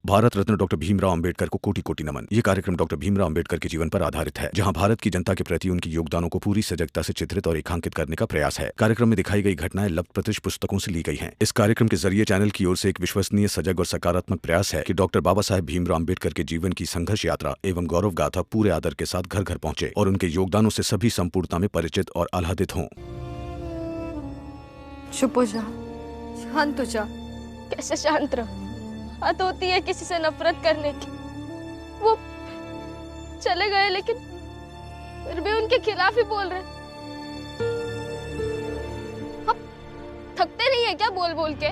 Bharat Ratna doctor Bhimrao Ambedkar को कोटि कोटि नमन। ये कार्यक्रम डॉक्टर भीमराव अंबेडकर के जीवन पर आधारित है, जहां भारत की जनता के प्रति उनके योगदानों को पूरी सजगता से चित्रित और रेखांकित करने का प्रयास है। कार्यक्रम में दिखाई गई घटनाएं लब्ध प्रतिष्ठ पुस्तकों से ली गई हैं। इस कार्यक्रम के जरिए चैनल की ओर से एक विश्वसनीय, सजग और सकारात्मक प्रयास है कि डॉक्टर बाबा साहेब भीमराव अंबेडकर के जीवन की संघर्ष यात्रा एवं गौरव गाथा पूरे आदर के साथ घर घर पहुंचे और उनके योगदानों से सभी संपूर्णता में परिचित और आह्लादित हों। चुप हो जा, शांत हो जा। कैसे शांत रहूं? हद होती है किसी से नफरत करने की। वो चले गए लेकिन फिर भी उनके खिलाफ ही बोल रहे। आप थकते नहीं है क्या बोल बोल के?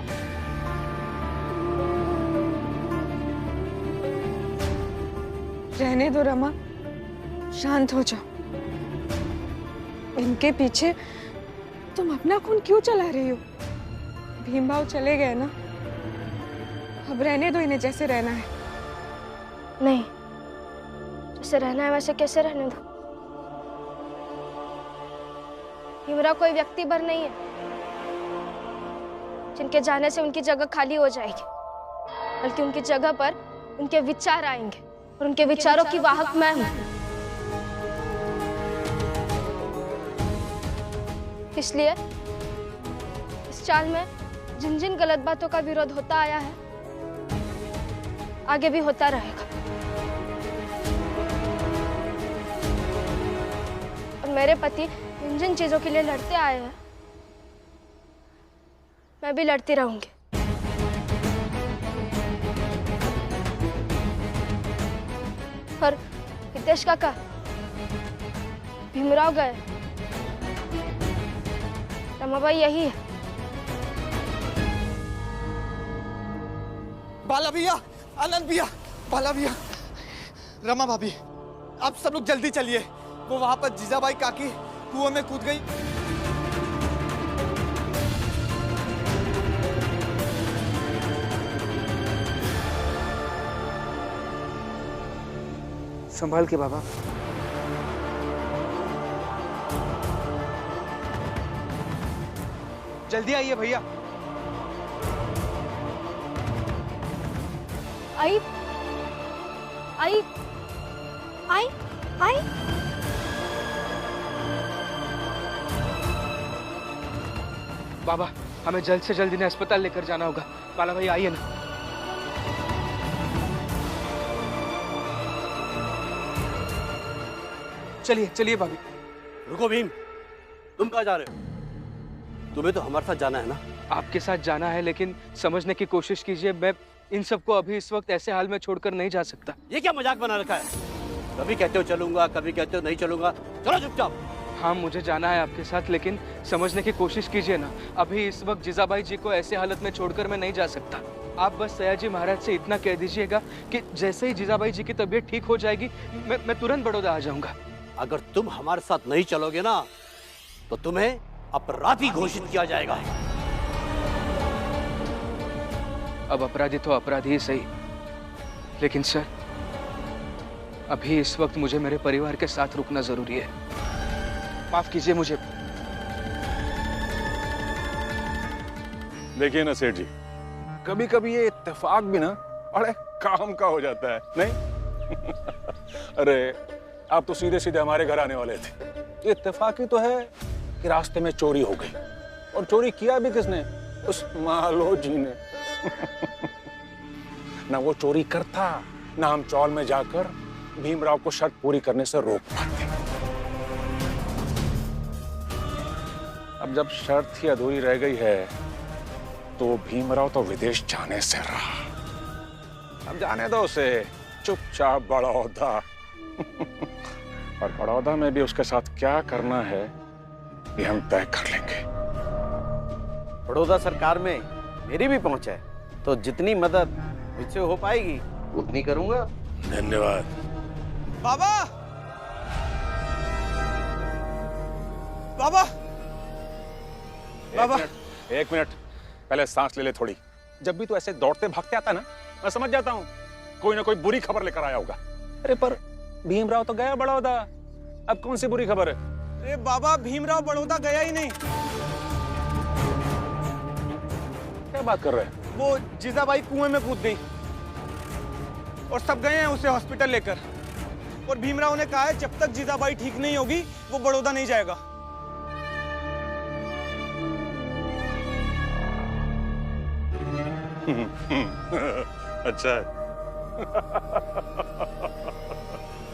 रहने दो रमा, शांत हो जाओ। इनके पीछे तुम अपना खून क्यों चला रही हो? भीमराव चले गए ना, अब रहने दो इन्हें, जैसे रहना है। नहीं, जैसे रहना है वैसे कैसे रहने दो? भीमराव कोई व्यक्ति भर नहीं है जिनके जाने से उनकी जगह खाली हो जाएगी, बल्कि उनकी जगह पर उनके विचार आएंगे और उनके विचारों की वाहक मैं हूं। इसलिए इस चाल में जिन जिन गलत बातों का विरोध होता आया है, आगे भी होता रहेगा। और मेरे पति जिन जिन चीजों के लिए लड़ते आए हैं, मैं भी लड़ती रहूंगी। और हितेश काका, भीमराव गए, रमाबाई यही है। बाला भैया, आनंद भैया, बाला भैया, रमा भाभी, आप सब लोग जल्दी चलिए। वो वहां पर जीजाबाई काकी कुआं में कूद गई। संभाल के बाबा। जल्दी आइए भैया। आई आई आई आई। बाबा, हमें जल्द से जल्द इन्हें अस्पताल लेकर जाना होगा। बाला भाई आइए ना। चलिए चलिए भाभी। रुको भीम, तुम कहाँ जा रहे हो? तुम्हें तो हमारे साथ जाना है ना? आपके साथ जाना है, लेकिन समझने की कोशिश कीजिए, मैं इन सबको अभी इस वक्त ऐसे हाल में छोड़कर नहीं जा सकता। ये क्या मजाक बना रखा है? कभी कहते हो चलूंगा, कभी कहते हो नहीं चलूंगा। चलो चुपचाप। हाँ, मुझे जाना है आपके साथ, लेकिन समझने की कोशिश कीजिए ना। अभी इस वक्त जीजाबाई जी को ऐसे हालत में छोड़कर मैं नहीं जा सकता। आप बस सयाजी महाराज से इतना कह दीजिएगा कि जैसे ही जीजाबाई जी की तबीयत ठीक हो जाएगी, मैं तुरंत बड़ौदा आ जाऊंगा। अगर तुम हमारे साथ नहीं चलोगे ना, तो तुम्हें अपराधी घोषित किया जाएगा। अब अपराधी तो अपराधी ही सही, लेकिन सर, अभी इस वक्त मुझे मेरे परिवार के साथ रुकना जरूरी है। माफ कीजिए मुझे। देखिए ना सेठ जी, कभी कभी ये इत्तेफाक भी ना बड़े काम का हो जाता है, नहीं? अरे आप तो सीधे सीधे हमारे घर आने वाले थे। इत्तेफाक ही तो है कि रास्ते में चोरी हो गई, और चोरी किया भी किसने? उस मालो जी ने। ना वो चोरी करता, ना हम चौल में जाकर भीमराव को शर्त पूरी करने से रोक पाते। अब जब शर्त ही अधूरी रह गई है, तो भीमराव तो विदेश जाने से रहा। अब जाने दो उसे, चुपचाप बड़ौदा। और बड़ौदा में भी उसके साथ क्या करना है, ये हम तय कर लेंगे। बड़ौदा सरकार में मेरी भी पहुंच है, तो जितनी मदद मुझसे हो पाएगी उतनी करूंगा। धन्यवाद। बाबा, बाबा, बाबा, एक मिनट, पहले सांस ले ले थोड़ी। जब भी तू ऐसे दौड़ते भागते आता ना, मैं समझ जाता हूँ कोई ना कोई बुरी खबर लेकर आया होगा। अरे पर भीमराव तो गया बड़ौदा, अब कौन सी बुरी खबर है? अरे बाबा, भीमराव बड़ौदा गया ही नहीं। क्या बात कर रहे हैं? वो जीजाबाई कुएं में कूद गई। और सब गए हैं उसे हॉस्पिटल लेकर। और भीमराव ने कहा है जब तक जीजाबाई ठीक नहीं होगी वो बड़ौदा नहीं जाएगा। अच्छा है।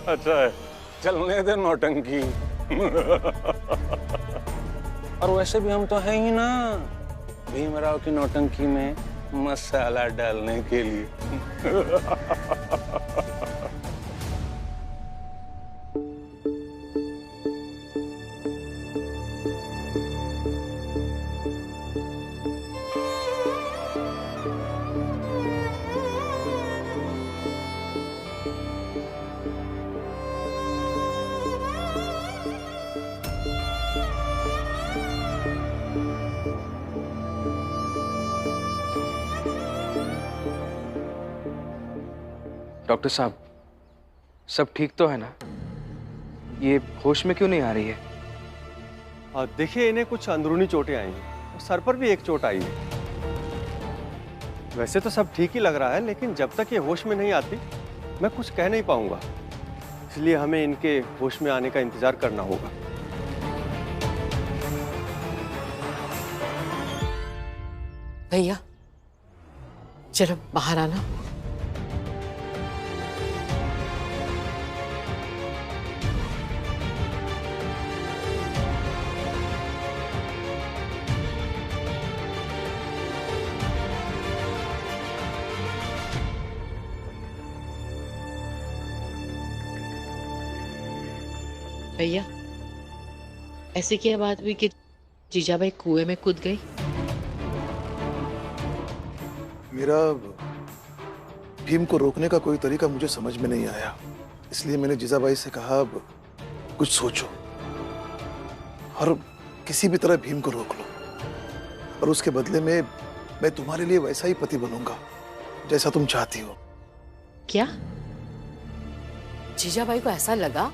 अच्छा है, चलने दे नौटंकी। और वैसे भी हम तो हैं ही ना भीमराव की नौटंकी में मसाला डालने के लिए। डॉक्टर साहब, सब ठीक तो है ना? ये होश में क्यों नहीं आ रही है? देखिए, इन्हें कुछ अंदरूनी चोटें आई हैं। सर पर भी एक चोट आई है। वैसे तो सब ठीक ही लग रहा है, लेकिन जब तक ये होश में नहीं आती मैं कुछ कह नहीं पाऊंगा। इसलिए हमें इनके होश में आने का इंतजार करना होगा। भैया जरा बाहर आना। भैया ऐसी क्या बात हुई कि जीजाबाई कुएं में कूद गई? मेरा भीम को रोकने का कोई तरीका मुझे समझ में नहीं आया, इसलिए मैंने जीजाबाई से कहा कुछ सोचो और किसी भी तरह भीम को रोक लो, और उसके बदले में मैं तुम्हारे लिए वैसा ही पति बनूंगा जैसा तुम चाहती हो। क्या जीजाबाई को ऐसा लगा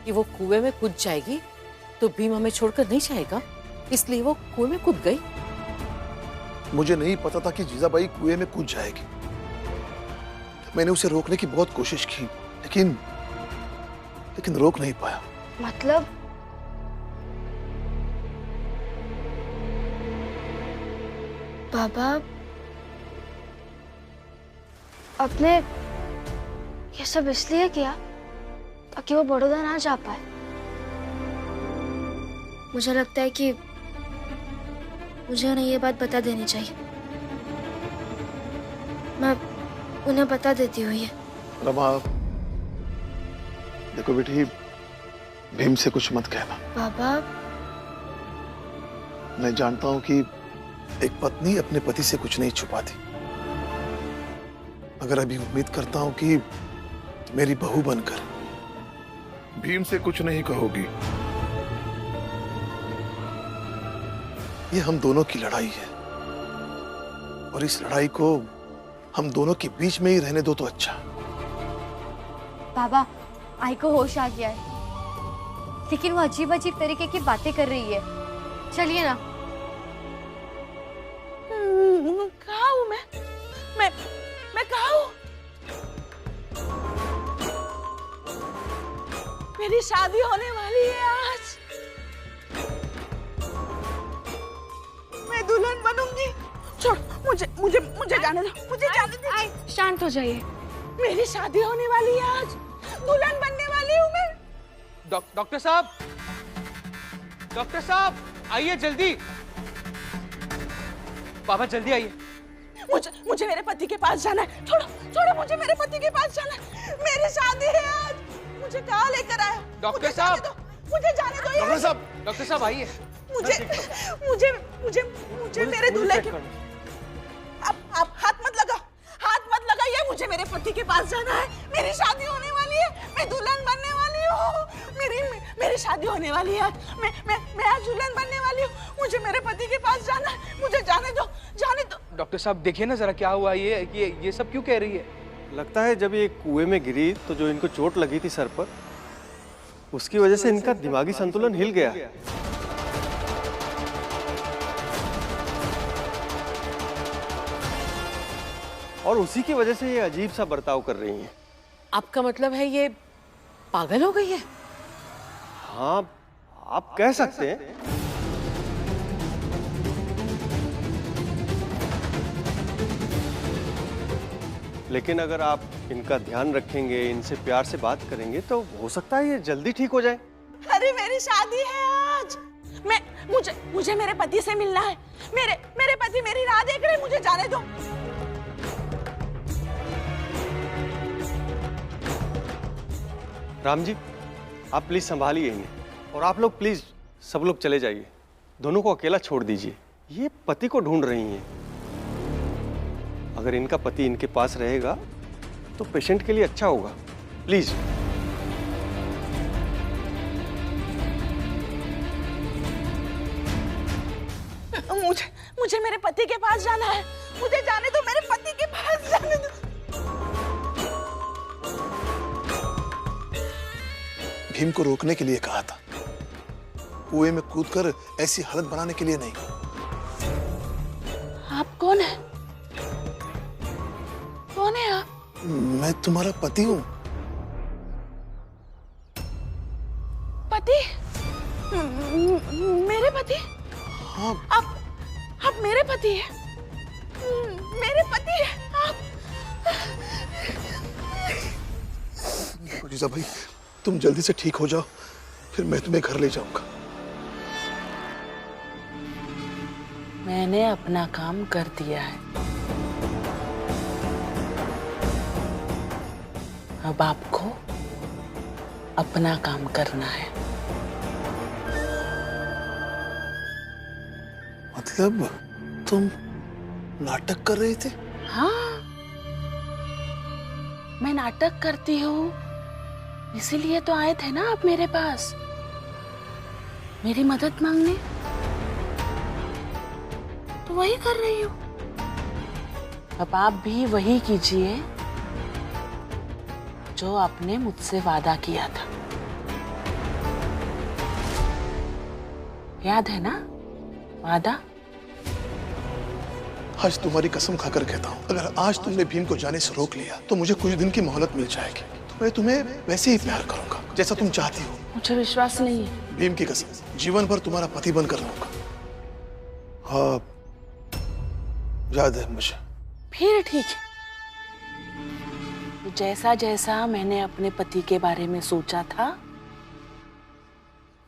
कि वो कुएं में कूद जाएगी तो भीम हमें छोड़कर नहीं जाएगा, इसलिए वो कुएं में कूद गई? मुझे नहीं पता था कि जीजाबाई कुएं में कूद जाएगी। मैंने उसे रोकने की बहुत कोशिश की, लेकिन रोक नहीं पाया। मतलब बाबा आपने ये सब इसलिए किया ताकि वो बड़ौदा ना जा पाए? मुझे लगता है कि मुझे उन्हें ये बात बता देनी चाहिए। मैं उन्हें बता देती हूँ ये। रमा, देखो बेटी, भीम से कुछ मत कहना। बाबा मैं जानता हूँ कि एक पत्नी अपने पति से कुछ नहीं छुपाती, मगर अभी उम्मीद करता हूँ कि मेरी बहू बनकर भीम से कुछ नहीं कहोगी। ये हम दोनों की लड़ाई है, और इस लड़ाई को हम दोनों के बीच में ही रहने दो तो अच्छा। बाबा आई को होश आ गया है, लेकिन वो अजीब अजीब तरीके की बातें कर रही है। चलिए ना। कहाँ हूँ मैं कहाँ हूँ? मेरी शादी होने वाली है आज। मैं दुल्हन बनूंगी। छोड़, मुझे जाने दो, मुझे जाने दो। शांत हो जाइए। मेरी शादी होने वाली है आज, दुल्हन बनने वाली हूँ मैं। डॉक्टर साहब, डॉक्टर साहब आइए जल्दी। बाबा जल्दी आइए। मुझे मेरे पति के पास जाना है। छोड़ो, मुझे मेरे पति के पास जाना है। मेरी शादी है आज। मुझे कहाँ लेकर आया? डॉक्टर साहब, मुझे जाने दो। डॉक्टर साहब आइए। मुझे मेरे दूल्हे के आप हाथ मत लगाइए। मुझे मेरे पति के पास जाना है। मेरी शादी होने वाली है, मैं दुल्हन बनने वाली हूँ। मेरी शादी होने वाली है। मैं आज दुल्हन बनने वाली हूँ। मुझे मेरे पति के पास जाना है। मुझे जाने दो। डॉक्टर साहब देखिए ना जरा क्या हुआ। ये सब क्यों कह रही है? लगता है जब ये कुएं में गिरी तो जो इनको चोट लगी थी सर पर, उसकी वजह से इनका दिमागी संतुलन हिल गया। और उसी की वजह से ये अजीब सा बर्ताव कर रही हैं। आपका मतलब है ये पागल हो गई है? हाँ, आप कह सकते हैं। लेकिन अगर आप इनका ध्यान रखेंगे, इनसे प्यार से बात करेंगे तो हो सकता है ये जल्दी ठीक हो जाए। अरे मेरी शादी है आज। मुझे मेरे पति से मिलना है। मेरे पति मेरी राह देख रहे हैं, मुझे जाने दो। राम जी, आप प्लीज संभालिए इन्हें, और आप लोग प्लीज सब लोग चले जाइए। दोनों को अकेला छोड़ दीजिए। ये पति को ढूंढ रही हैं। अगर इनका पति इनके पास रहेगा तो पेशेंट के लिए अच्छा होगा। प्लीज। मुझे मेरे पति के पास जाना है। मुझे जाने दो, मेरे पति के पास जाने दो। भीम को रोकने के लिए कहा था, कुएं में कूदकर ऐसी हालत बनाने के लिए नहीं। आप कौन है? कौन है आप? मैं तुम्हारा पति हूँ। पति? मेरे पति? हाँ। आप मेरे पति हैं? मेरे पति हैं आप? जीजा भाई, तुम जल्दी से ठीक हो जाओ, फिर मैं तुम्हें घर ले जाऊंगा। मैंने अपना काम कर दिया है। अब आपको अपना काम करना है। मतलब तुम नाटक कर रहे थे? हाँ, मैं नाटक करती हूँ, इसीलिए तो आए थे ना आप मेरे पास, मेरी मदद मांगने। तो वही कर रही हूँ। अब आप भी वही कीजिए जो आपने मुझसे वादा किया था। याद है ना वादा? आज तुम्हारी कसम खाकर कहता हूँ, अगर आज तुमने भीम को जाने से रोक लिया तो मुझे कुछ दिन की मोहलत मिल जाएगी। तो मैं तुम्हें वैसे ही प्यार करूंगा जैसा तुम चाहती हो। मुझे विश्वास नहीं है। भीम की कसम, जीवन भर तुम्हारा पति बनकर रहूंगा। हाँ, याद है मुझे। फिर ठीक है। तो जैसा जैसा मैंने अपने पति के बारे में सोचा था,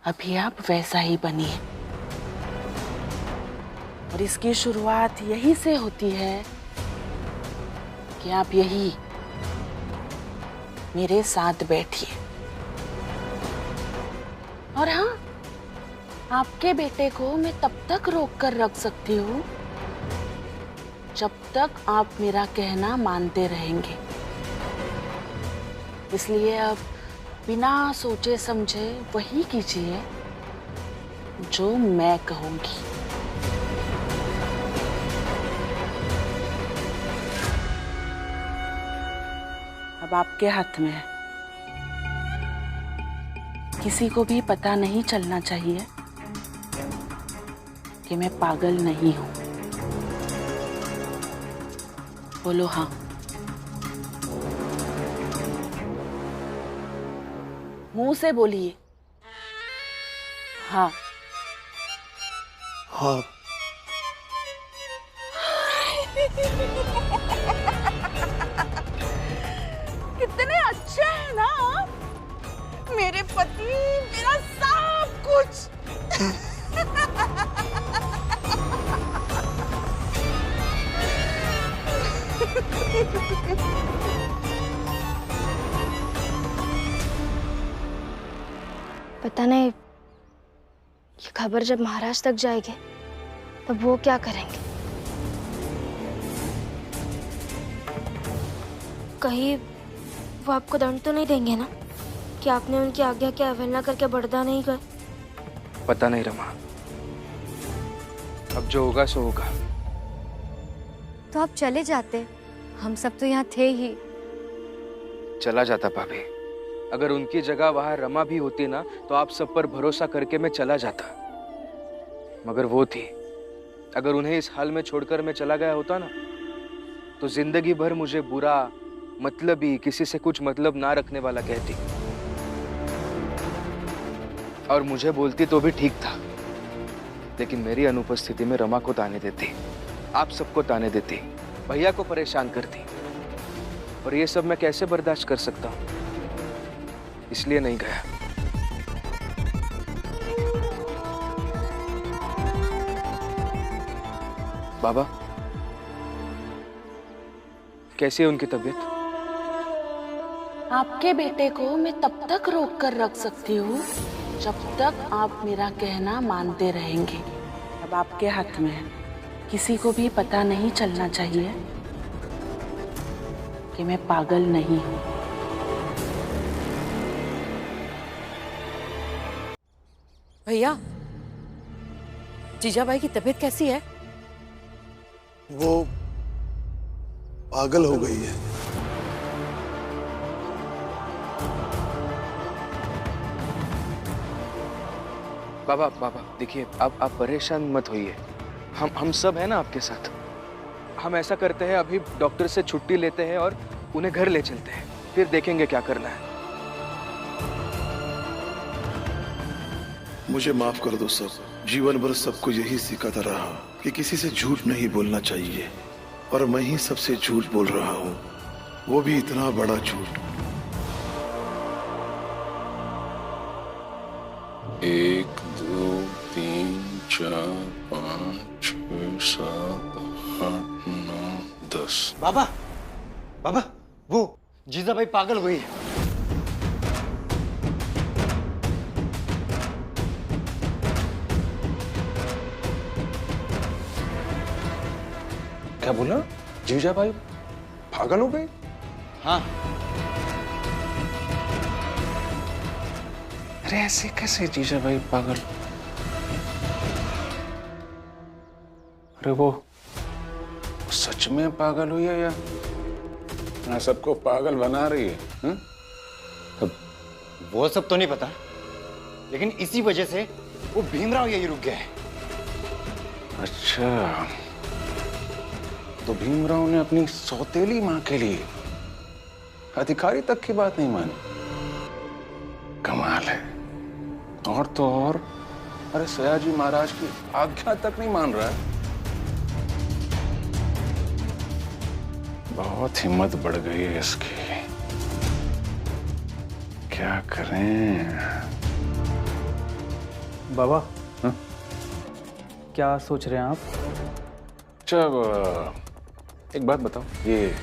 अभी आप वैसा ही बनिए। और इसकी शुरुआत यही से होती है कि आप यही मेरे साथ बैठिए। और हाँ, आपके बेटे को मैं तब तक रोक कर रख सकती हूँ जब तक आप मेरा कहना मानते रहेंगे। इसलिए अब बिना सोचे समझे वही कीजिए जो मैं कहूंगी। अब आपके हाथ में है। किसी को भी पता नहीं चलना चाहिए कि मैं पागल नहीं हूं। बोलो हाँ। मुंह से बोलिए हाँ। हाँ। कितने अच्छे हैं ना आप? मेरे पति, मेरा सब कुछ। पता नहीं ये खबर जब महाराज तक जाएगी तब वो क्या करेंगे। कहीं वो आपको दंड तो नहीं देंगे ना कि आपने उनकी आज्ञा की अवहेलना करके बड़दा नहीं गए। पता नहीं रमा, अब जो होगा सो होगा। तो आप चले जाते, हम सब तो यहाँ थे ही। चला जाता भाभी। अगर उनकी जगह वहां रमा भी होती ना तो आप सब पर भरोसा करके मैं चला जाता। मगर वो थी, अगर उन्हें इस हाल में छोड़कर मैं चला गया होता ना तो जिंदगी भर मुझे बुरा, मतलबी, किसी से कुछ मतलब ना रखने वाला कहती, और मुझे बोलती तो भी ठीक था, लेकिन मेरी अनुपस्थिति में रमा को ताने देती, आप सबको ताने देती, भैया को परेशान करती, और ये सब मैं कैसे बर्दाश्त कर सकता हूँ? इसलिए नहीं गया। बाबा, कैसी है उनकी तबीयत? आपके बेटे को मैं तब तक रोक कर रख सकती हूँ जब तक आप मेरा कहना मानते रहेंगे। अब आपके हाथ में है, किसी को भी पता नहीं चलना चाहिए कि मैं पागल नहीं हूँ। भैया, जीजाबाई की तबीयत कैसी है? वो पागल हो गई है। बाबा बाबा देखिए, आप परेशान मत होइए, हम सब है ना आपके साथ। हम ऐसा करते हैं, अभी डॉक्टर से छुट्टी लेते हैं और उन्हें घर ले चलते हैं, फिर देखेंगे क्या करना है। मुझे माफ कर दो सब। जीवन भर सबको यही सिखाता रहा कि किसी से झूठ नहीं बोलना चाहिए, और मैं ही सबसे झूठ बोल रहा हूँ, वो भी इतना बड़ा झूठ। 1 2 3 4 5 6 7 8 9 10। बाबा, बाबा, वो जीजाबाई पागल हुई है। क्या बोला? जीजाबाई पागल हो गई? हाँ। अरे ऐसे कैसे जीजाबाई पागल? अरे वो सच में पागल हुई है या सबको पागल बना रही है? अब वो सब तो नहीं पता, लेकिन इसी वजह से वो भीमराव यही रुक गया है। अच्छा, तो भीमराव ने अपनी सौतेली मां के लिए अधिकारी तक की बात नहीं मानी। कमाल है। और तो और, अरे सयाजी महाराज की आज्ञा तक नहीं मान रहा है। बहुत हिम्मत बढ़ गई है इसकी। क्या करें? बाबा, हा? क्या सोच रहे हैं आप? अच्छा, एक बात बताओ, ये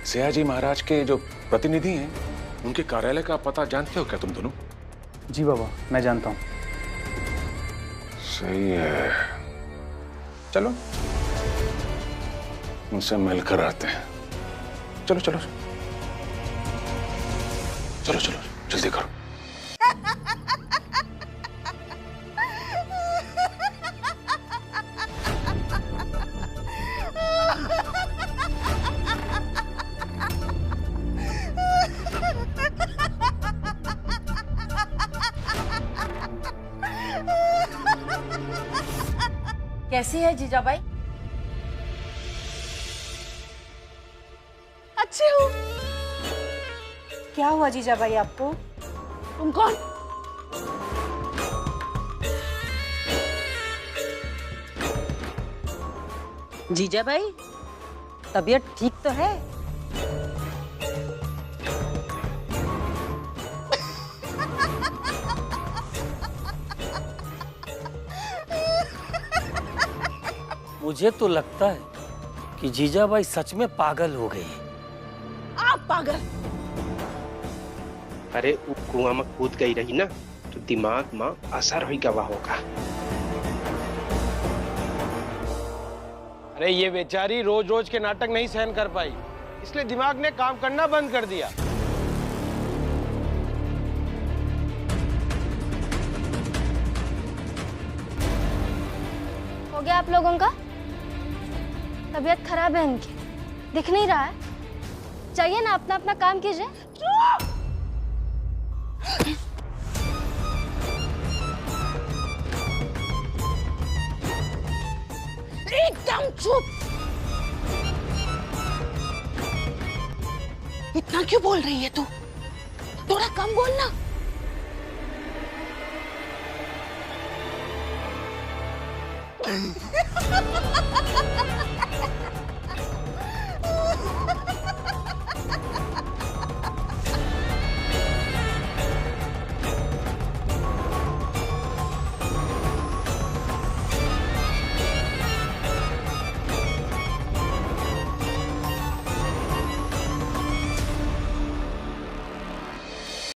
सयाजी महाराज के जो प्रतिनिधि हैं, उनके कार्यालय का पता जानते हो क्या तुम दोनों? जी बाबा, मैं जानता हूँ। सही है, चलो उनसे मिलकर आते हैं। चलो चलो चलो चलो, जल्दी करो। कैसी है जीजाबाई? अच्छी हूँ। क्या हुआ जीजाबाई आपको? तुम कौन? जीजाबाई, तबीयत ठीक तो है? मुझे तो लगता है कि जीजाबाई सच में पागल हो गई। आप पागल? अरे वो कुआं में कूद गई रही ना, तो दिमाग में असर ही गवा होगा। अरे ये बेचारी रोज रोज के नाटक नहीं सहन कर पाई, इसलिए दिमाग ने काम करना बंद कर दिया। हो गया आप लोगों का? तबीयत खराब है इनकी, दिख नहीं रहा है? चाहिए ना, अपना अपना काम कीजिए। एकदम चुप। इतना क्यों बोल रही है तू? थोड़ा कम बोलना।